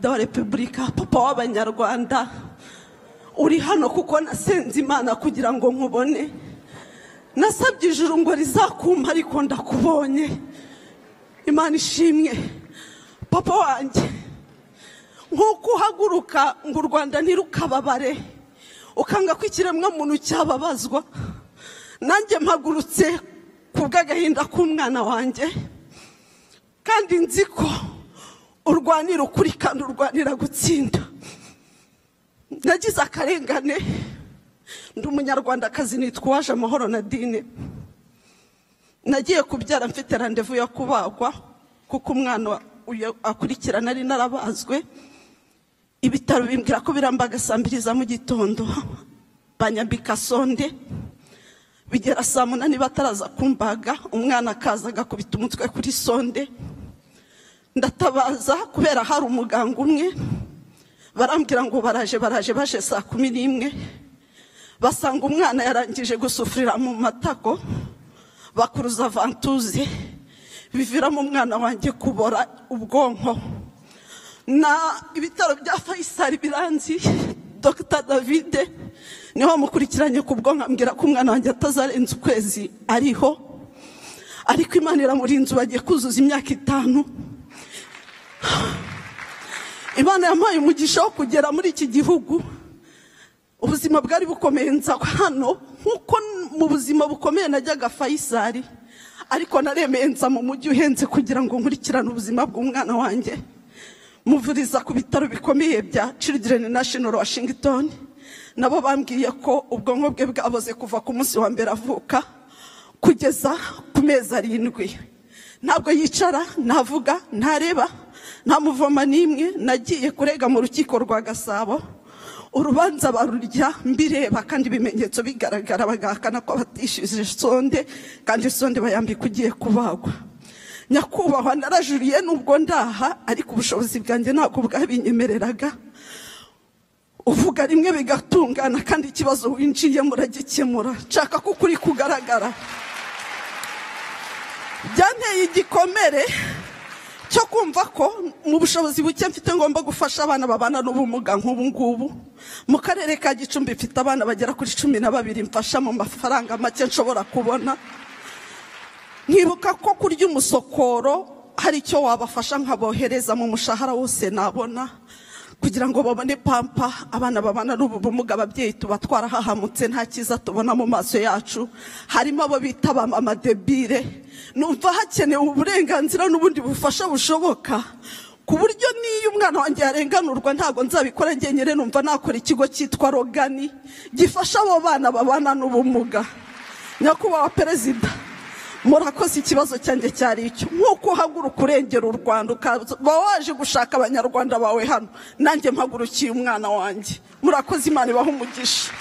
perezida wa repubulika, papa w'abanyarwanda, uri hano kuko nasenze Imana kugira ngo nkubone. Nasabye ijuru ngo rizakumpa ariko ndakubonye. Imana ishimwe. Papa wanjye, nkuko uhaguruka ngo u Rwanda ntirukababare, ukanga ko ikiremwa muntu cyababazwa, nanjye mpagurutse kubw'agahinda k'umwana wanjye, kandi nzi ko urwanira ukuri kandi urwanira gutsinda. Nagize akarengane, ndi umunyarwandakazi nitwa Uwaje Amahoro Nadine. Nagiye kubyara mfite randevu yo kubagwa kuko umwana akurikirana ari narabazwe. Ibitaro bimbwira ko birambaga saa 2 za mu gitondo, banyambika sonde, bigera saa 8 bataraza kumbaga, umwana akaza agakubita umutwe kuri sonde. Ndatabaza kubera hari umuganga umwe, barambwira ngo baraje baje saa 11, basanga umwana yarangije gusufurira mu matako, bakuruza vantuze, biviramo umwana wanjye kubora ubwonko. Na ibitaro bya Faisal biranzi, Dr. David niho mukurikiranye ku bwonko, ambwira ko umwana wanjye atazarenza ukwezi ariho, ariko Imana iramurinze, bagiye kuzuza imyaka 5. Imana yampaye umugisha wo kugera muri iki gihugu. Ubuzima bwari bukomeye nza hano, nkuko mu buzima bukomeye najyaga Faisal, ariko naremeye nza mu mujyi uhenze kugira ngo nkurikirane ubuzima bw'umwana wanjye. Muvuriza ku bitaro bikomeye bya Children National Washington, nabo bambwiye ko ubwonko bwe bwaboze kuva ku munsi wa mbere avuka kugeza ku mezi 7. Ntabwo yicara, ntavuga, ntareba, nta muvoma n'imwe. Nagiye kurega mu rukiko rwa Gasabo, urubanza barurya mbireba kandi ibimenyetso bigaragara, bagahakana ko batishije sonde, kandi sonde bayambika ugiye kubagwa. Nyakubahwa, narajuriye nubwo ndaha, ariko ubushobozi bwanjye ntabwo bwabinyemereraga. Uvuga rimwe bigatungana, kandi ikibazo winjiye muragikemura. Nshaka ko kuri kugaragara. Byanteye igikomere cyo kumva ko mu bushobozi buke mfite ngomba gufasha abana babana n'ubumuga nk'ubu ngubu. Mu karere ka Gicumbi mfite abana bagera kuri 12 mfasha mu mafaranga make nshobora kubona. Nkibuka ko kurya umusokoro hari icyo wabafasha nkabohereza mu mushahara wose nabona, kugira ngo babone pampa. Abana babana n'ubumuga, ababyeyi tuba twarahahamutse, nta kiza tubona mu maso yacu. Harimo abo bita mama debire. Numva hakenewe uburenganzira n'ubundi bufasha bushoboka, ku buryo niyo umwana wanjye yarenganurwa ntago nzabikora njyenyine. Numva nakora ikigo cyitwa Rogani gifasha abo bana babana n'ubumuga. Nyakubahwa Perezida, murakoze. Ikibazo cyanjye cyari icyo, nkuko uhaguruka urengera u Rwanda, ukaba waje gushaka abanyarwanda bawe hano, nanjye mpagurukiye umwana wanjye. Murakoze, Imana ibahe umugisha.